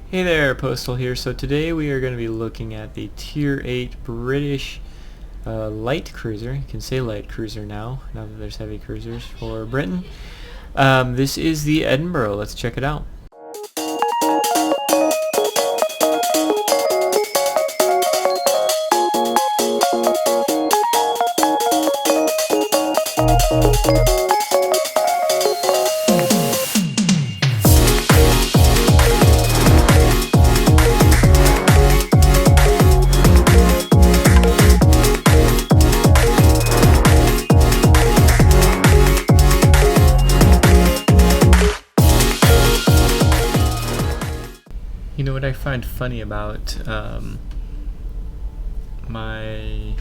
Hey there, Postal here. So today we are going to be looking at the Tier 8 British light cruiser. You can say light cruiser now that there's heavy cruisers for Britain. This is the Edinburgh. Let's check it out. You know what I find funny about my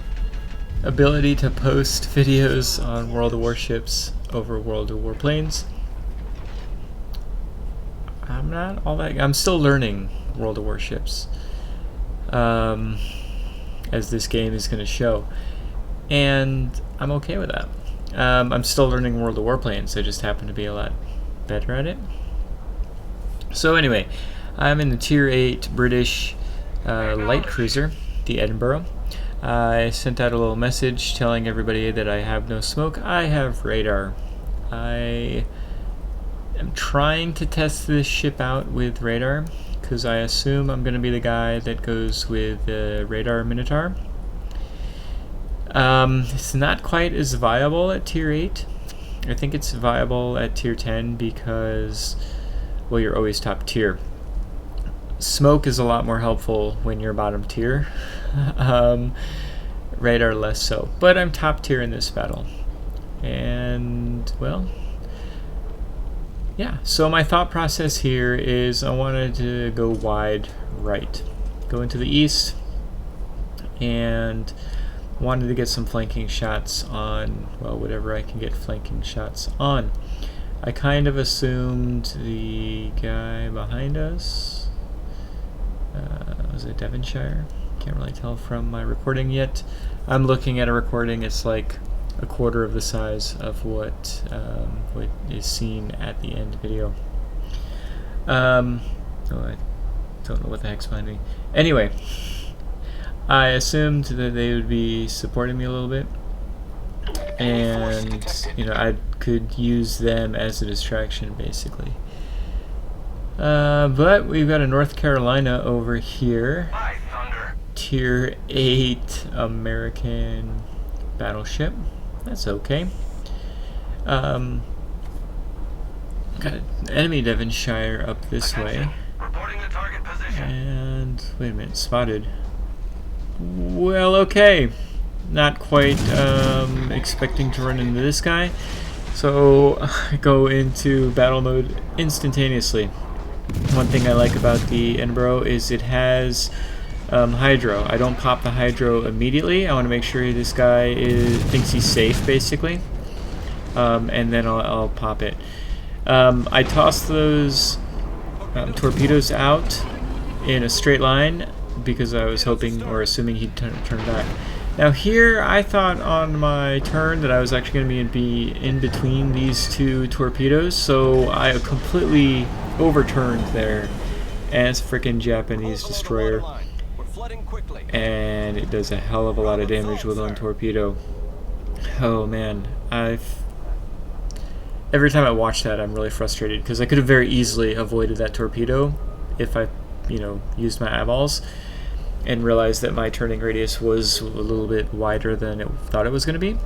ability to post videos on World of Warships over World of Warplanes? I'm still learning World of Warships, as this game is going to show, and I'm okay with that. I'm still learning World of Warplanes. I just happen to be a lot better at it. So anyway, I'm in the Tier 8 British light cruiser, the Edinburgh. I sent out a little message telling everybody that I have no smoke. I have radar. I am trying to test this ship out with radar because I assume I'm going to be the guy that goes with the radar Minotaur. It's not quite as viable at Tier 8. I think it's viable at Tier 10 because, well, you're always top tier. Smoke is a lot more helpful when you're bottom tier. Radar less so. But I'm top tier in this battle. And, well, yeah. So my thought process here is I wanted to go wide right. Go into the east. And wanted to get some flanking shots on, well, whatever I can get flanking shots on. I kind of assumed the guy behind us, was it Devonshire? Can't really tell from my recording yet. I'm looking at a recording. It's like a quarter of the size of what is seen at the end video. I don't know what the heck's behind me. Anyway, I assumed that they would be supporting me a little bit, and I could use them as a distraction, basically. But we've got a North Carolina over here. Tier 8 American battleship. That's okay. Got an enemy Devonshire up this way. And wait a minute, spotted. Well, okay. Not quite expecting to run into this guy. So I go into battle mode instantaneously. One thing I like about the Edinburgh is it has hydro. I don't pop the hydro immediately. I want to make sure this guy thinks he's safe, basically, and then I'll pop it. I toss those torpedoes out in a straight line because I was hoping or assuming he'd turn back. Now here, I thought on my turn that I was actually going to be in between these two torpedoes, so I completely overturned there, and it's a freaking Japanese destroyer, and it does a hell of a lot of damage with one torpedo. Oh man, every time I watch that, I'm really frustrated because I could have very easily avoided that torpedo if I, used my eyeballs and realized that my turning radius was a little bit wider than it thought it was going to be.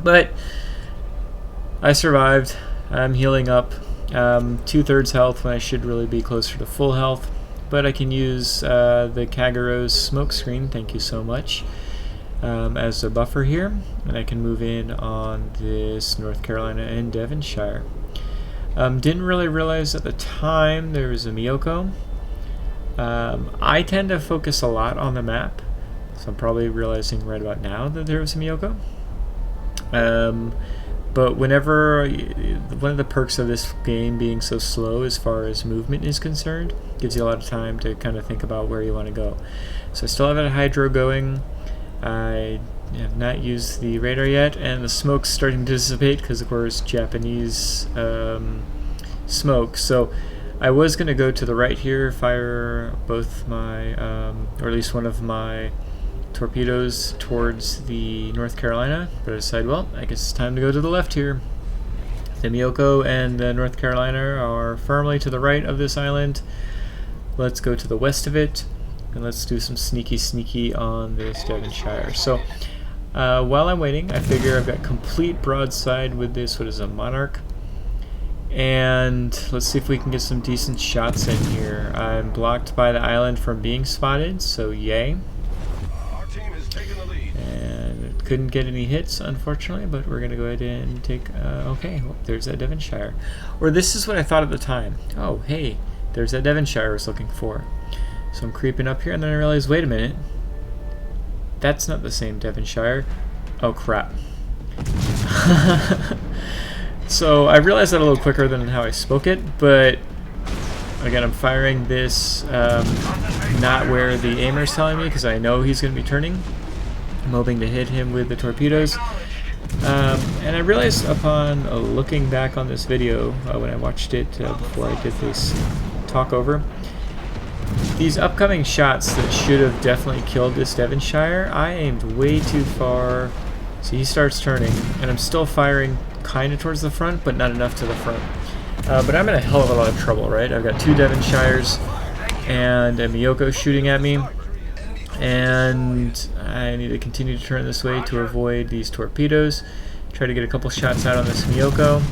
But I survived. I'm healing up. 2/3 health when I should really be closer to full health. But I can use the Kagaro's smoke screen, thank you so much, as a buffer here. And I can move in on this North Carolina and Devonshire. Didn't really realize at the time there was a Miyoko. I tend to focus a lot on the map, so I'm probably realizing right about now that there was a Miyoko. But whenever, one of the perks of this game being so slow as far as movement is concerned, gives you a lot of time to kind of think about where you want to go. So I still have a hydro going. I have not used the radar yet, and the smoke's starting to dissipate because, of course, Japanese smoke. So I was going to go to the right here, fire both my, or at least one of my torpedoes towards the North Carolina, but I decided, well, I guess it's time to go to the left here. The Miyoko and the North Carolina are firmly to the right of this island. Let's go to the west of it, and let's do some sneaky on this Devonshire. So while I'm waiting, I figure I've got complete broadside with this, what is a Monarch, and let's see if we can get some decent shots in here. I'm blocked by the island from being spotted, so yay. Our team has taken the lead. And couldn't get any hits, unfortunately, but we're going to go ahead and take... okay, well, there's that Devonshire. Or this is what I thought at the time. Oh, hey, there's that Devonshire I was looking for. So I'm creeping up here, and then I realize, wait a minute. That's not the same Devonshire. Oh, crap. So I realized that a little quicker than how I spoke it, but again, I'm firing this not where the aimer is telling me, because I know he's going to be turning. I'm hoping to hit him with the torpedoes. And I realized upon looking back on this video, when I watched it before I did this talk over, these upcoming shots that should have definitely killed this Devonshire, I aimed way too far. So he starts turning, and I'm still firing kind of towards the front, but not enough to the front. But I'm in a hell of a lot of trouble, right? I've got two Devonshires and a Miyoko shooting at me, and I need to continue to turn this way to avoid these torpedoes. Try to get a couple shots out on this Miyoko.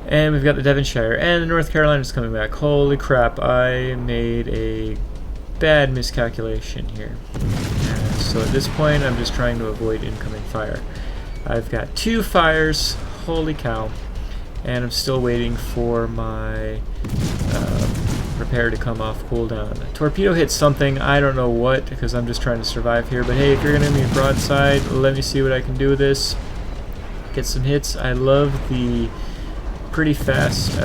And we've got the Devonshire, and the North Carolina's coming back. Holy crap, I made a bad miscalculation here. So at this point, I'm just trying to avoid incoming fire. I've got two fires, holy cow, and I'm still waiting for my repair to come off cooldown. Torpedo hit something, I don't know what, because I'm just trying to survive here, but hey, if you're going to be broadside, let me see what I can do with this. Get some hits. I love the pretty fast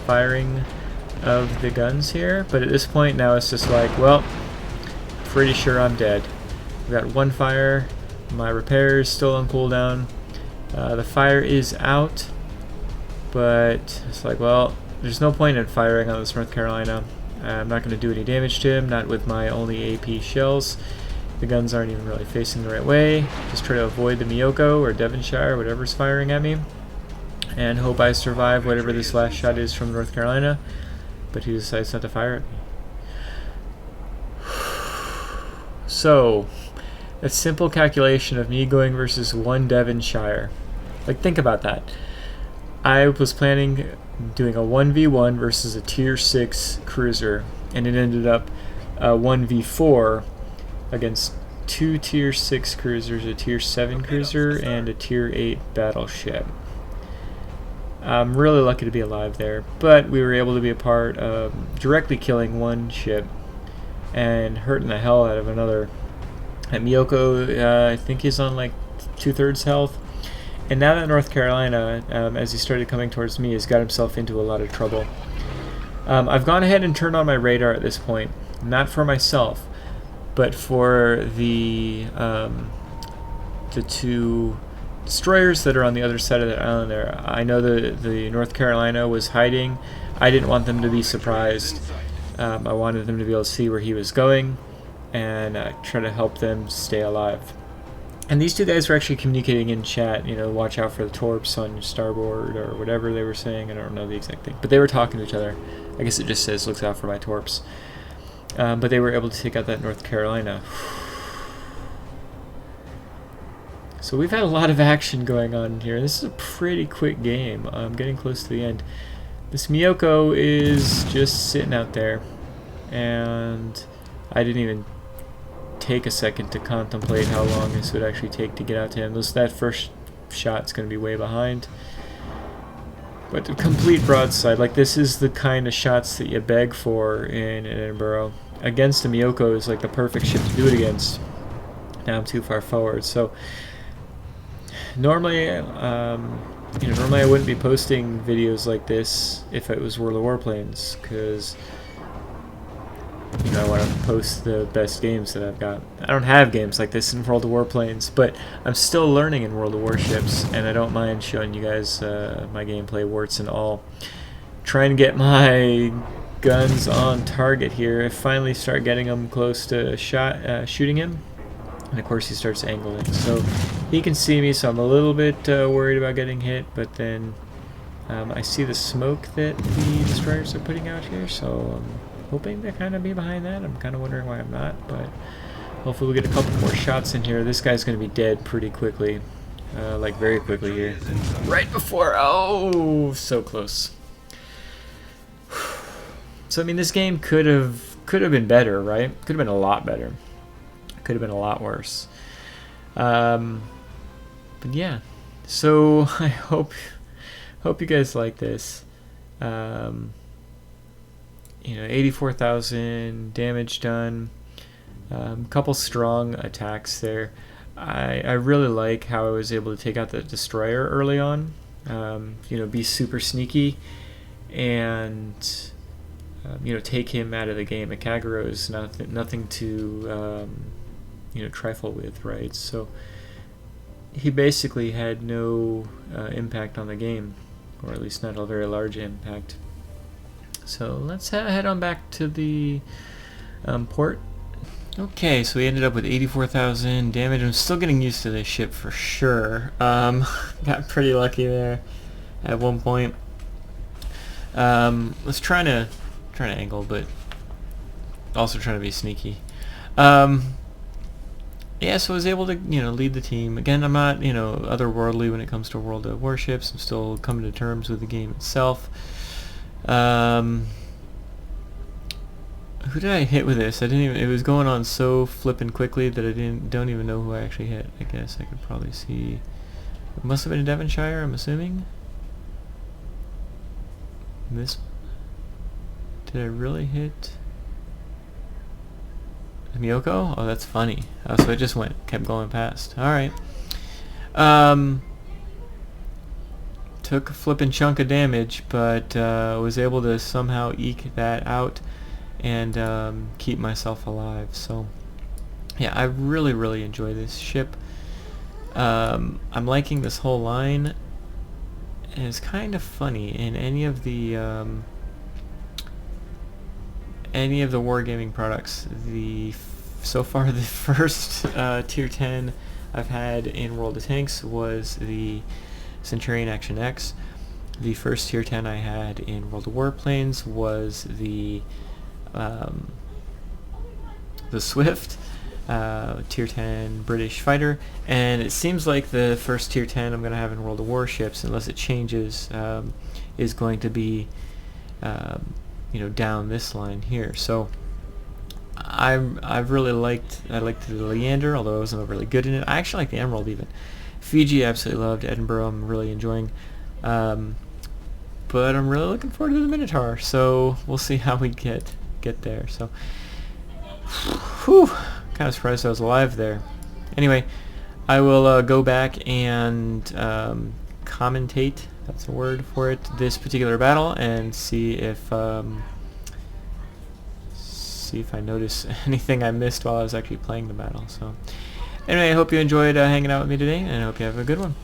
firing of the guns here, but at this point now it's just like, well, pretty sure I'm dead. I've got one fire. My repair is still on cooldown. The fire is out, but it's like, well, there's no point in firing on this North Carolina. I'm not going to do any damage to him, not with my only AP shells. The guns aren't even really facing the right way. Just try to avoid the Miyoko or Devonshire, whatever's firing at me, and hope I survive whatever this last shot is from North Carolina. But he decides not to fire at me. So, a simple calculation of me going versus one Devonshire. Like, think about that. I was planning doing a 1v1 versus a tier 6 cruiser, and it ended up 1v4 against two tier 6 cruisers, a tier 7 cruiser, and a tier 8 battleship. I'm really lucky to be alive there, but we were able to be a part of directly killing one ship and hurting the hell out of another. And Miyoko, I think he's on like 2/3 health. And now that North Carolina, as he started coming towards me, has got himself into a lot of trouble. I've gone ahead and turned on my radar at this point, not for myself, but for the two destroyers that are on the other side of the island there. I know the North Carolina was hiding. I didn't want them to be surprised. I wanted them to be able to see where he was going and try to help them stay alive. And these two guys were actually communicating in chat, you know, watch out for the torps on your starboard or whatever they were saying. I don't know the exact thing. But they were talking to each other. I guess it just says, looks out for my torps. But they were able to take out that North Carolina. So we've had a lot of action going on here. This is a pretty quick game. I'm getting close to the end. This Miyoko is just sitting out there. And I didn't even take a second to contemplate how long this would actually take to get out to him. That first shot's going to be way behind. But the complete broadside, like this is the kind of shots that you beg for in Edinburgh. Against a Miyoko is like the perfect ship to do it against. Now I'm too far forward, so normally, normally I wouldn't be posting videos like this if it was World of Warplanes, because I want to post the best games that I've got. I don't have games like this in World of Warplanes, but I'm still learning in World of Warships, and I don't mind showing you guys my gameplay, warts and all. trying to get my guns on target here. I finally start getting him close to shooting him. And of course he starts angling. So he can see me, so I'm a little bit worried about getting hit. But then I see the smoke that the destroyers are putting out here. So I'm hoping to kind of be behind that. I'm kind of wondering why I'm not. But hopefully we'll get a couple more shots in here. This guy's going to be dead pretty quickly. Like very quickly here. Right before... Oh, so close. So I mean, this game could have been better, right? Could have been a lot better. Could have been a lot worse. But yeah. So I hope you guys like this. You know, 84,000 damage done. Couple strong attacks there. I really like how I was able to take out the destroyer early on. You know, be super sneaky and you know, take him out of the game. Akaguro is nothing to you know, trifle with, right? So he basically had no impact on the game, or at least not a very large impact. So let's head on back to the port. Okay, so we ended up with 84,000 damage. I'm still getting used to this ship for sure. Got pretty lucky there at one point. Let's trying to angle, but also trying to be sneaky. Yeah, so I was able to, you know, lead the team. Again, I'm not, you know, otherworldly when it comes to World of Warships. I'm still coming to terms with the game itself. Who did I hit with this? I didn't even. It was going on so flippin' quickly that I don't even know who I actually hit. I guess I could probably see. It must have been a Devonshire, I'm assuming. This. Did I really hit Miyoko? Oh, that's funny. Oh, so it just kept going past. All right. Took a flippin' chunk of damage, but was able to somehow eke that out and keep myself alive. So yeah, I really enjoy this ship. I'm liking this whole line, and it's kind of funny in any of the wargaming products. So far the first tier 10 I've had in World of Tanks was the Centurion Action X. The first tier 10 I had in World of Warplanes was the Swift, tier 10 British fighter, and it seems like the first tier 10 I'm going to have in World of Warships, unless it changes, is going to be you know, down this line here. So I've really liked the Leander, although I wasn't really good in it. I actually like the Emerald even. Fiji I absolutely loved. Edinburgh I'm really enjoying. But I'm really looking forward to the Minotaur, so we'll see how we get there. So, whew, kind of surprised I was alive there. Anyway, I will go back and commentate, that's a word for it, this particular battle, and see if I notice anything I missed while I was actually playing the battle. So, anyway, I hope you enjoyed hanging out with me today, and I hope you have a good one.